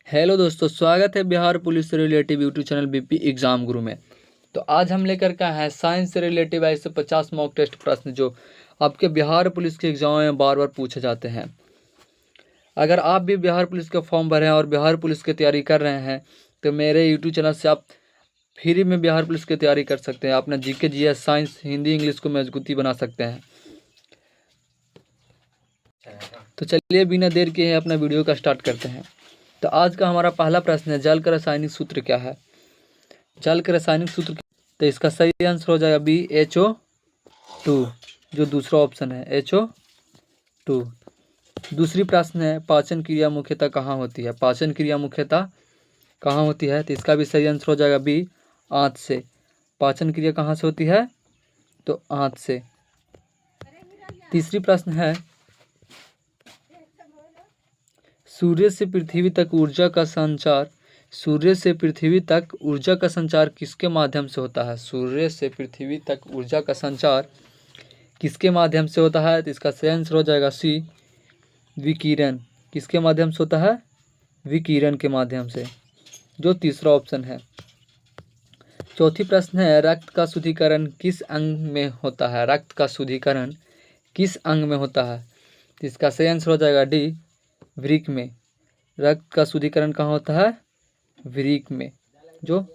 Hello दोस्तों, स्वागत है बिहार पुलिस से relative YouTube channel BP exam गुरु में। तो आज हम लेकर के आए हैं साइंस से रिलेटिव ऐसे 50 मॉक टेस्ट प्रश्न जो आपके बिहार पुलिस के एग्जाम में बार बार पूछे जाते हैं। अगर आप भी बिहार पुलिस का फॉर्म भरे हैं और बिहार पुलिस की तैयारी कर रहे हैं तो मेरे यूट्यूब चैनल से आप फ्री में बिहार पुलिस की तैयारी कर सकते हैं। अपना GK GS science Hindi English को मजबूती बना सकते हैं। तो चलिए बिना देर के अपना वीडियो का स्टार्ट करते हैं। तो आज का हमारा पहला प्रश्न है, जल का रासायनिक सूत्र क्या है? जल का रासायनिक सूत्र, तो इसका सही आंसर हो जाएगा बी HO2, जो दूसरा ऑप्शन है HO2। दूसरी प्रश्न है, पाचन क्रिया मुख्यतः कहाँ होती है? पाचन क्रिया मुख्यतः कहाँ होती है? तो इसका भी सही आंसर हो जाएगा बी, आंत से। पाचन क्रिया कहाँ से होती है? तो आंत से। तीसरी प्रश्न है, सूर्य से पृथ्वी तक ऊर्जा का संचार किसके माध्यम से होता है? सूर्य से पृथ्वी तक ऊर्जा का संचार किसके माध्यम से होता है? तो इसका सही आंसर हो जाएगा सी, विकिरण। किसके माध्यम से होता है? विकिरण के माध्यम से, जो तीसरा ऑप्शन है। चौथी प्रश्न है, रक्त का शुद्धिकरण किस अंग में होता है? रक्त का शुद्धिकरण किस अंग में होता है? तो इसका सही आंसर हो जाएगा डी, वृक्क में। रक्त का शुद्धिकरण कहाँ होता है? वृक्क में, जो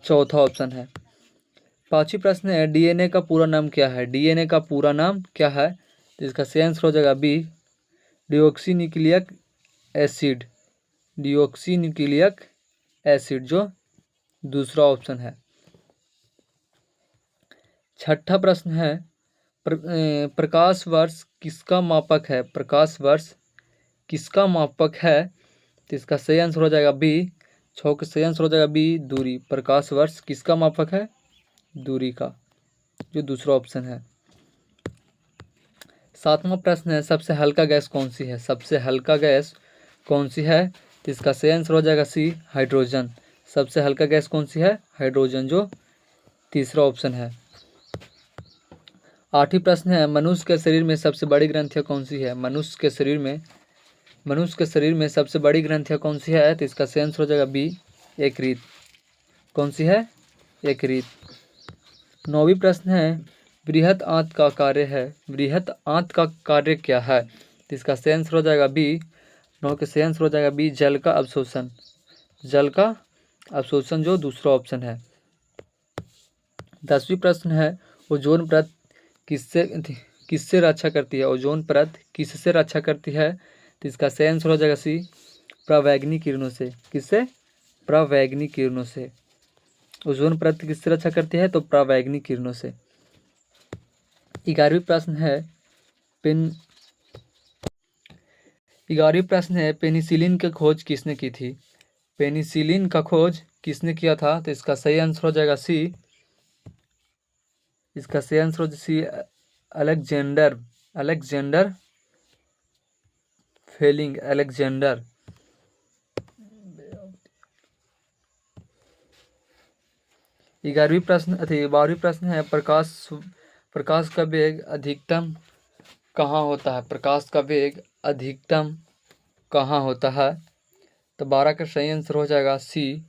चौथा ऑप्शन है। पांचवी प्रश्न है, डीएनए का पूरा नाम क्या है? डीएनए का पूरा नाम क्या है? तो इसका सही आंसर हो जाएगा B, deoxy nucleic acid. Deoxy nucleic acid, जो दूसरा ऑप्शन है। छठा प्रश्न है, प्रकाश वर्ष किसका मापक है? प्रकाश वर्ष किसका मापक है? तो इसका सही आंसर हो जाएगा बी, छः का सही आंसर हो जाएगा बी, दूरी। प्रकाश वर्ष किसका मापक है? दूरी का, जो दूसरा ऑप्शन है। सातवां प्रश्न है, सबसे हल्का गैस कौन सी है? सबसे हल्का गैस कौन सी है? तो इसका सही आंसर हो जाएगा सी, हाइड्रोजन। सबसे हल्का गैस कौन सी है? हाइड्रोजन, जो तीसरा ऑप्शन है। आठवीं प्रश्न है, मनुष्य के शरीर में सबसे बड़ी ग्रंथियाँ कौन सी है? मनुष्य के शरीर में सबसे बड़ी ग्रंथियाँ कौन सी है? तो इसका सही आंसर हो जाएगा बी, यकृत। कौन सी है? यकृत। नौवीं प्रश्न है, बृहत आंत का कार्य क्या है? तो इसका सही आंसर हो जाएगा बी, नौ के सही आंसर हो जाएगा बी, जल का अवशोषण। जल का अवशोषण, जो दूसरा ऑप्शन है। 10वीं प्रश्न है, ओजोन परत किससे रक्षा करती है? ओजोन परत किससे रक्षा करती है? तो इसका सही आंसर हो जाएगा सी, परावैंगनी किरणों से। किससे? परावैंगनी किरणों से। ओजोन परत किससे रक्षा करती है? तो परावैंगनी किरणों से। 11वीं प्रश्न है, पेनिसिलिन की खोज किसने की थी? पेनिसिलिन का खोज किसने किया था? तो इसका सही आंसर हो जाएगा सी, इसका सही आंसर हो जाएगा सी, अलेक्जेंडर फेलिंग। 12वीं प्रश्न है, प्रकाश का वेग अधिकतम कहाँ होता है? प्रकाश का वेग अधिकतम कहाँ होता है? तो 12 का सही आंसर हो जाएगा सी,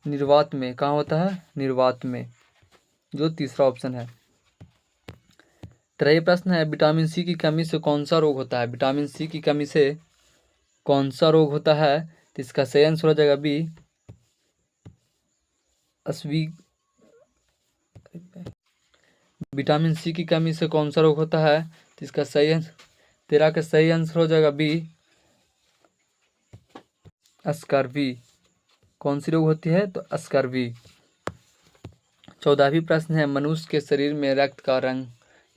निर्वात में। कहाँ होता है? निर्वात में, जो तीसरा ऑप्शन है। 13वां प्रश्न है, विटामिन सी की कमी से कौन सा रोग होता है? विटामिन सी की कमी से कौन सा रोग होता है? तो इसका सही आंसर हो जाएगा बी, विटामिन सी की कमी से कौन सा रोग होता है? तो इसका सही 13 का सही आंसर हो जाएगा बी, स्कर्वी। कौन सी रोग होती है? तो स्कर्वी। 14वीं प्रश्न है, मनुष्य के शरीर में रक्त का रंग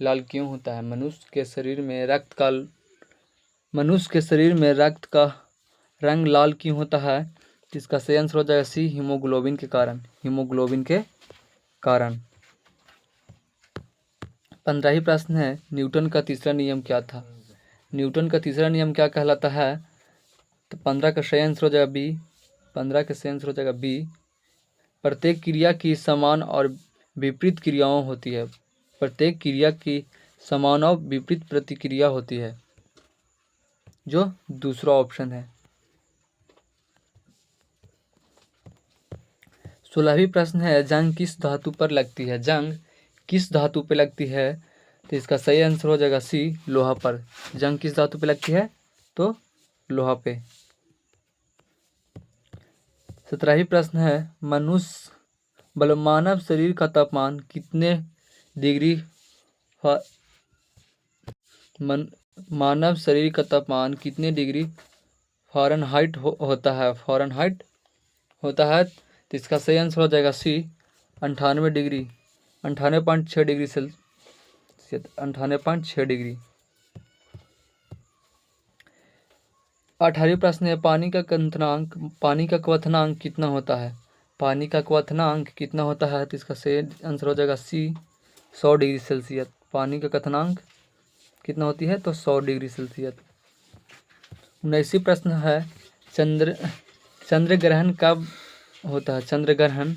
लाल क्यों होता है? मनुष्य के शरीर में रक्त का रंग लाल क्यों होता है? इसका सही आंसर हो जाएगा सी, हीमोग्लोबिन के कारण। 15वीं प्रश्न है, न्यूटन का तीसरा नियम क्या था? न्यूटन का तीसरा नियम क्या कहलाता है? तो 15 का सही आंसर हो जाएगा बी, प्रत्येक क्रिया की समान और विपरीत क्रियाओं होती है। प्रत्येक क्रिया की समान और विपरीत प्रतिक्रिया होती है, जो दूसरा ऑप्शन है। 16वीं प्रश्न है, जंग किस धातु पर लगती है? जंग किस धातु पे लगती है? तो इसका सही आंसर हो जाएगा सी, लोहा पर। जंग किस धातु पे लगती है? तो लोहा पे। 17वीं प्रश्न है, मानव शरीर का तापमान कितने डिग्री मानव शरीर का तापमान कितने डिग्री फ़ारेनहाइट होता है? फ़ारेनहाइट होता है। तो इसका सही आंसर हो जाएगा सी, 98 डिग्री, 98.6 डिग्री सेल्सियस, 98.6 डिग्री। 18वीं प्रश्न है, पानी का क्वथनांक कितना होता है? पानी का क्वथनांक कितना होता है? तो इसका सही आंसर हो जाएगा सी, 100 डिग्री सेल्सियस। पानी का क्वथनांक कितना होती है? तो 100 डिग्री सेल्सियस। 19वीं प्रश्न है, चंद्र ग्रहण कब होता है? चंद्र ग्रहण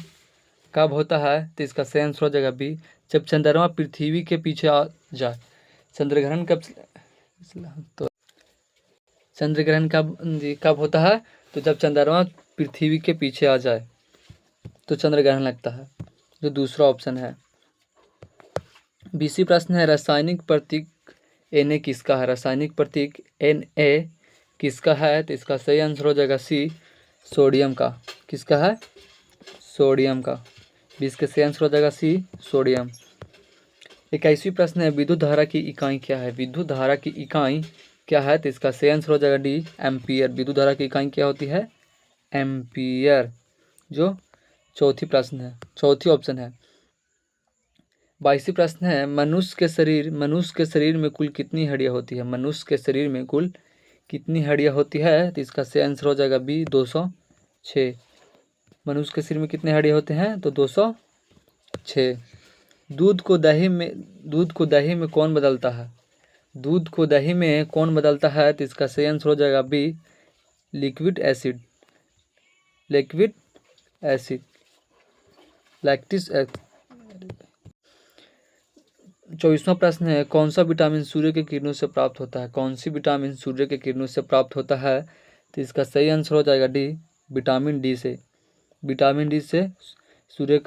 कब होता है? तो इसका सही आंसर हो जाएगा बी, जब चंद्रमा पृथ्वी के पीछे आ जाए। चंद्र ग्रहण कब होता है? तो जब चंद्रमा पृथ्वी के पीछे आ जाए तो चंद्र ग्रहण लगता है, जो दूसरा ऑप्शन है। 20वीं प्रश्न है, रासायनिक प्रतीक Na किसका है? रासायनिक प्रतीक Na किसका है? तो इसका सही आंसर हो जाएगा सी, सोडियम का। किसका है? सोडियम का। 20 का सही आंसर हो जाएगा सी, सोडियम। 21वीं प्रश्न है, विद्युत धारा की इकाई क्या है? विद्युत धारा की इकाई क्या है? तो इसका सही आंसर हो जाएगा डी, एम्पियर। विद्युत धारा की इकाई क्या होती है? एम्पियर, जो चौथी ऑप्शन है। 22वीं प्रश्न है, मनुष्य के शरीर में कुल कितनी हड्डियां होती है? मनुष्य के शरीर में कुल कितनी हड्डियां होती है? तो इसका सही आंसर हो जाएगा बी, 206। मनुष्य के शरीर में कितने हड्डियां होते हैं? तो 206। दूध को दही में कौन बदलता है? दूध को दही में कौन बदलता है? तो इसका सही आंसर हो जाएगा B, liquid acid. Lactic acid. 24वां प्रश्न है, कौन सा विटामिन सूर्य के किरणों से प्राप्त होता है? कौन सी विटामिन सूर्य के किरणों से प्राप्त होता है? तो इसका सही आंसर हो जाएगा डी, विटामिन डी से। विटामिन डी से सूर्य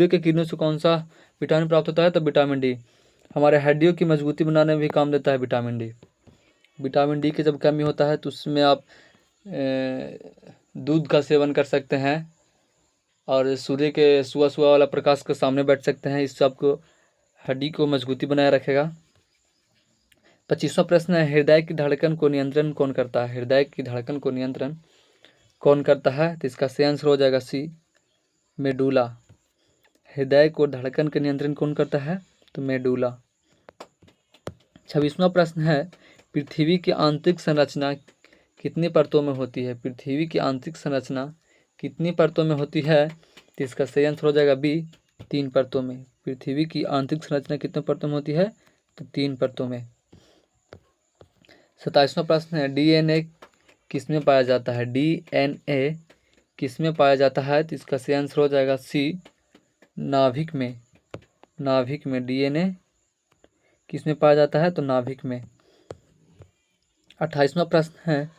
के किरणों से कौन सा विटामिन प्राप्त होता है? तो विटामिन डी। हमारे हड्डियों की मजबूती बनाने में भी काम देता है विटामिन डी। विटामिन डी की जब कमी होता है तो उसमें आप दूध का सेवन कर सकते हैं और सूर्य के सुबह वाला प्रकाश के सामने बैठ सकते हैं। इस सब को हड्डी को मजबूती बनाए रखेगा। 25वां प्रश्न है, हृदय की धड़कन को नियंत्रण कौन करता है? हृदय की धड़कन को नियंत्रण कौन करता है? तो इसका सही आंसर हो जाएगा सी, मेडुला। हृदय को धड़कन का नियंत्रण कौन करता है? तो मेडुला। 26वां प्रश्न है, पृथ्वी की आंतरिक संरचना कितनी परतों में होती है? पृथ्वी की आंतरिक संरचना कितनी परतों में होती है? तो इसका सही आंसर हो जाएगा बी, 3 परतों में। पृथ्वी की आंतरिक संरचना कितने परतों में होती है? तो 3 परतों में। 27वां प्रश्न है, डीएनए किस में पाया जाता है? डीएनए किस में पाया जाता है? तो इसका सही आंसर हो जाएगा सी, नाभिक में। नाभिक में डीएनए किस में पाया जाता है? तो नाभिक में। 28वां प्रश्न है,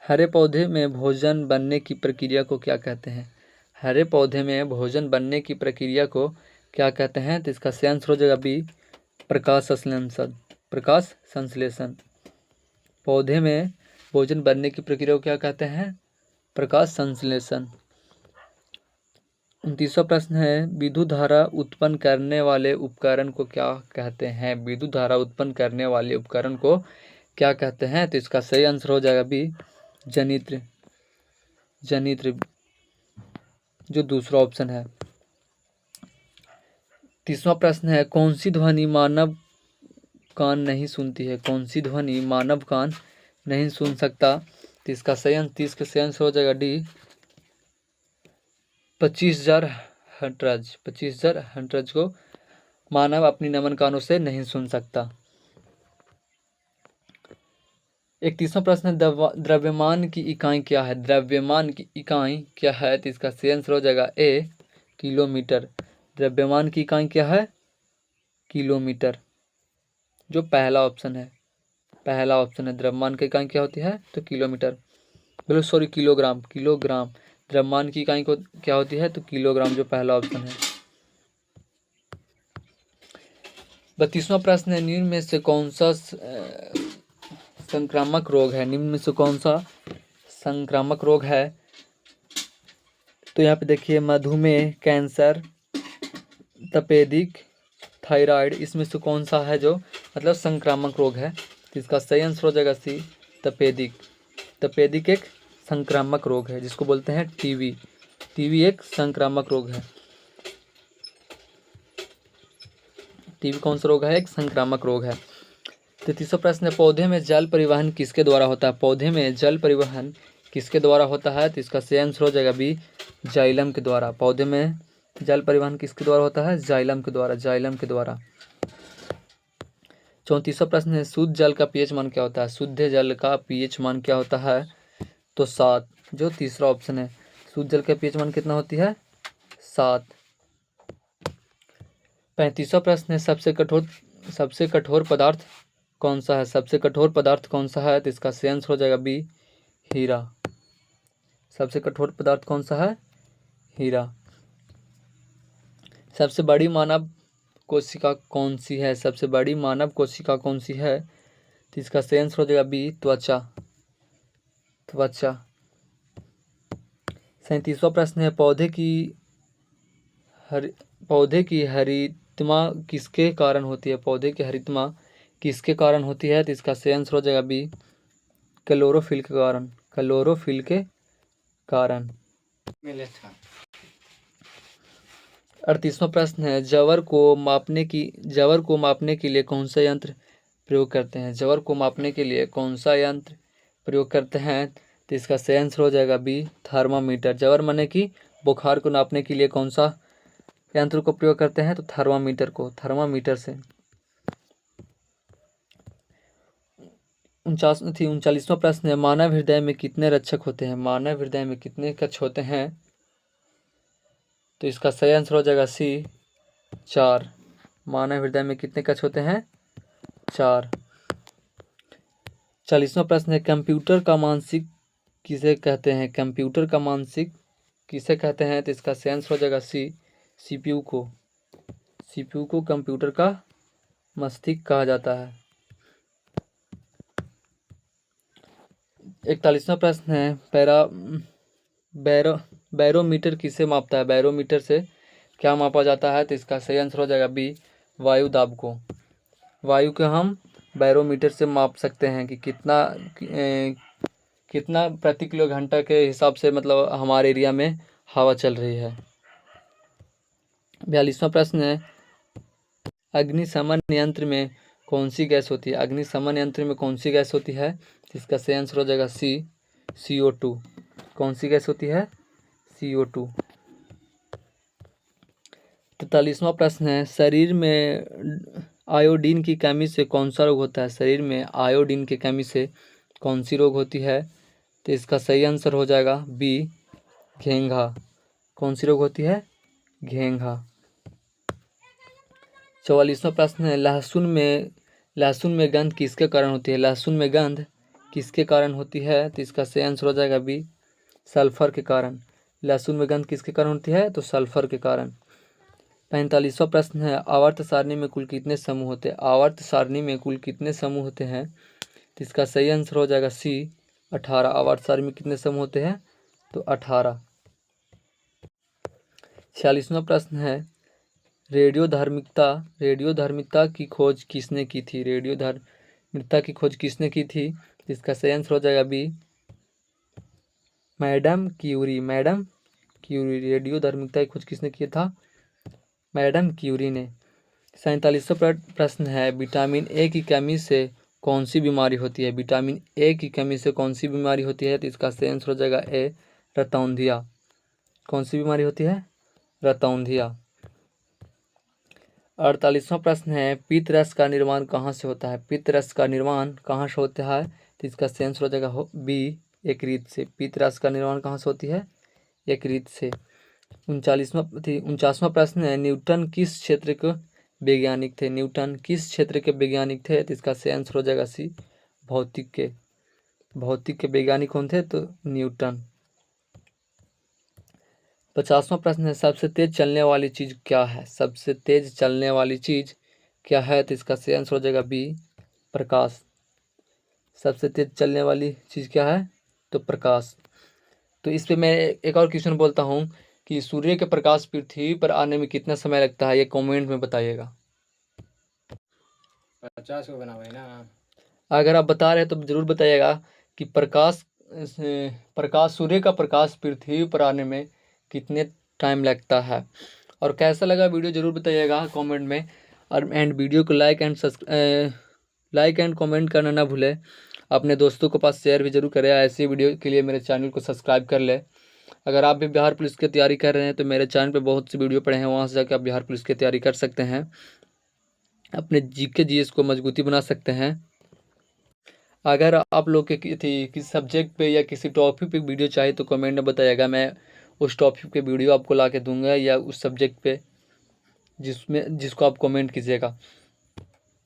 हरे पौधे में भोजन बनने की प्रक्रिया को क्या कहते हैं? हरे पौधे में भोजन बनने की प्रक्रिया को क्या कहते हैं? तो इसका सही आंसर हो जाएगा बी, प्रकाश संश्लेषण। प्रकाश संश्लेषण। पौधे में भोजन बनने की प्रक्रिया को क्या कहते हैं? प्रकाश संश्लेषण। 29वां प्रश्न है, विद्युत धारा उत्पन्न करने वाले उपकरण को क्या कहते हैं? विद्युत धारा उत्पन्न करने वाले उपकरण को क्या कहते हैं? तो इसका सही आंसर हो जाएगा बी, जनित्र। जो दूसरा ऑप्शन है। 30वां प्रश्न है, कौन सी ध्वनि मानव कान नहीं सुनती है? कौन सी ध्वनि मानव कान नहीं सुन सकता? तो इसका सही आंसर 30 का सही आंसर हो जाएगा डी, 25,000 हर्ट्ज। 25,000 हर्ट्ज को मानव अपनी नमन कानों से नहीं सुन सकता। 31वां प्रश्न है, द्रव्यमान की इकाई क्या है? द्रव्यमान की इकाई क्या है? तो इसका सही आंसर हो जाएगा ए, किलोमीटर। द्रव्यमान की इकाई क्या है? किलोमीटर, जो पहला ऑप्शन है। पहला ऑप्शन है। द्रव्यमान की इकाई क्या होती है? तो किलोमीटर, बोलो सॉरी किलोग्राम, किलोग्राम। द्रव्यमान की इकाई को क्या होती है? तो किलोग्राम, जो पहला ऑप्शन है। 32वां प्रश्न है, निम्न में से कौन सा संक्रामक रोग है? निम्न में से कौन सा संक्रामक रोग है? तो यहाँ पे देखिए, मधुमेह, कैंसर, तपेदिक, थायराइड, इसमें से कौन सा है जो मतलब संक्रामक रोग है? तो इसका सही आंसर हो जाएगा सी, तपेदिक। तपेदिक एक संक्रामक रोग है जिसको बोलते हैं टीबी। टीबी एक संक्रामक रोग है। टीबी कौन सा रोग है? एक संक्रामक रोग है। 33वां प्रश्न है, पौधे में जल परिवहन किसके द्वारा होता है? पौधे में जल परिवहन किसके द्वारा होता है? तो इसका सही आंसर हो जाएगा बी, जाइलम के द्वारा। पौधे में जल परिवहन किसके द्वारा होता है? जाइलम के द्वारा, जाइलम के द्वारा। 34वां प्रश्न है, शुद्ध जल का पीएच मान क्या होता है? शुद्ध जल का पीएच मान क्या होता है? तो 7, जो तीसरा ऑप्शन है। शुद्ध जल का पीएच मान कितना होती है? 7। 35वां प्रश्न है, सबसे कठोर पदार्थ कौन सा है? सबसे कठोर पदार्थ कौन सा है? तो इसका सही आंसर हो जाएगा बी, हीरा। सबसे कठोर पदार्थ कौन सा है? हीरा। सबसे बड़ी मानव कोशिका कौन सी है? सबसे बड़ी मानव कोशिका कौन सी है? तो इसका सही आंसर हो जाएगा बी, त्वचा, त्वचा। 37वां प्रश्न है, पौधे की हरितमा किसके कारण होती है? पौधे की हरितमा किसके कारण होती है? तो इसका सही आंसर हो जाएगा बी, क्लोरोफिल के कारण, क्लोरोफिल के कारण। 38वां प्रश्न है, जवर को मापने के लिए कौन सा यंत्र प्रयोग करते हैं? जवर को मापने के लिए कौन सा यंत्र प्रयोग करते हैं? तो इसका सही आंसर हो जाएगा बी, थर्मामीटर। जवर माने कि बुखार को नापने के लिए कौन सा यंत्र को प्रयोग करते हैं? तो थर्मामीटर को, थर्मामीटर से। 39वां प्रश्न है, मानव हृदय में कितने रक्षक होते हैं? मानव हृदय में कितने कक्ष होते हैं? तो इसका सही आंसर हो जाएगा सी, 4। मानव हृदय में कितने कक्ष होते हैं? 4। 40वां प्रश्न है, कंप्यूटर का मानसिक किसे कहते हैं? कंप्यूटर का मानसिक किसे कहते हैं? तो इसका सही आंसर हो जाएगा सी, सीपीयू को। सीपीयू को कंप्यूटर का मस्तिष्क कहा जाता है। 41वां प्रश्न है, बैरोमीटर किसे मापता है? बैरोमीटर से क्या मापा जाता है? तो इसका सही आंसर हो जाएगा बी, वायु दाब को। वायु को हम बैरोमीटर से माप सकते हैं कि कितना प्रति किलो घंटा के हिसाब से मतलब हमारे एरिया में हवा चल रही है। 42वां प्रश्न है, अग्निशमन यंत्र में कौन सी गैस होती है? अग्निशमन यंत्र में कौन सी गैस होती है? इसका सही आंसर हो जाएगा सी, CO2। कौन सी गैस होती है? CO2। 43वां प्रश्न है, शरीर में आयोडीन की कमी से कौन सा रोग होता है? शरीर में आयोडीन की कमी से कौन सी रोग होती है? तो इसका सही आंसर हो जाएगा बी, घेंघा। कौन सी रोग होती है? घेंघा। 44वां प्रश्न है, लहसुन में गंध किसके कारण होती है? लहसुन में गंध किसके कारण होती है? तो इसका सही आंसर हो जाएगा बी, सल्फर के कारण। लहसुन में गंध किसके कारण होती है? तो सल्फर के कारण। 45वां प्रश्न है, आवर्त सारणी में कुल कितने समूह होते हैं? आवर्त सारणी में कुल कितने समूह होते हैं? तो इसका सही आंसर हो जाएगा सी, 18। आवर्त सारणी में कितने समूह होते हैं? तो 18। 46वां प्रश्न है, रेडियोधर्मिता की खोज किसने की थी? रेडियोधर्मिता की खोज किसने की थी? इसका सही आंसर हो जाएगा B, madam Curie. Madam Curie. रेडियोधर्मिता की खोज किसने किया था? मैडम क्यूरी ने। 47वां प्रश्न है, विटामिन ए की कमी से कौन सी बीमारी होती है? विटामिन ए की कमी से कौन सी बीमारी होती है? तो इसका सही आंसर हो जाएगा ए, रतौंधिया। कौन सी बीमारी होती है? रतौंधिया। 48वां प्रश्न है, पित्त रस का निर्माण कहाँ से होता है? पित्त रस का निर्माण कहाँ से होता है? तो इसका सही आंसर हो जाएगा बी, यकृत से। पित्त रस का निर्माण कहाँ से होती है? यकृत से। 49वां प्रश्न है, न्यूटन किस क्षेत्र के वैज्ञानिक थे? न्यूटन किस क्षेत्र के वैज्ञानिक थे? तो इसका सही आंसर हो जाएगा सी, भौतिक के वैज्ञानिक कौन थे? तो न्यूटन। 50वां प्रश्न है, सबसे तेज चलने वाली चीज क्या है? सबसे तेज चलने वाली चीज क्या है? तो इसका सही आंसर हो जाएगा बी, प्रकाश। सबसे तेज चलने वाली चीज क्या है? तो प्रकाश। तो इस पे मैं एक और क्वेश्चन बोलता हूँ कि सूर्य के प्रकाश पृथ्वी पर आने में कितना समय लगता है? ये कमेंट में बताइएगा। 50 को बना हुआ है ना। अगर आप बता रहे हैं तो जरूर बताइएगा कि सूर्य का प्रकाश पृथ्वी पर आने में कितने टाइम लगता है। और कैसा लगा वीडियो जरूर बताइएगा कमेंट में। और वीडियो को लाइक एंड कमेंट करना ना भूलें। अपने दोस्तों के पास शेयर भी जरूर करें। ऐसी वीडियो के लिए मेरे चैनल को सब्सक्राइब कर लें। अगर आप भी बिहार पुलिस की तैयारी कर रहे हैं तो मेरे चैनल पे बहुत सी वीडियो पड़े हैं, वहाँ से जाकर आप बिहार पुलिस की तैयारी कर सकते हैं। अपने जीके जीएस को मजबूती बना सकते हैं। अगर आप लोग के किसी सब्जेक्ट पे या किसी टॉपिक पे वीडियो चाहिए तो कमेंट में बताइएगा। मैं उस टॉपिक पे वीडियो आपको ला के दूंगा, या उस सब्जेक्ट पे जिसको आप कमेंट कीजिएगा।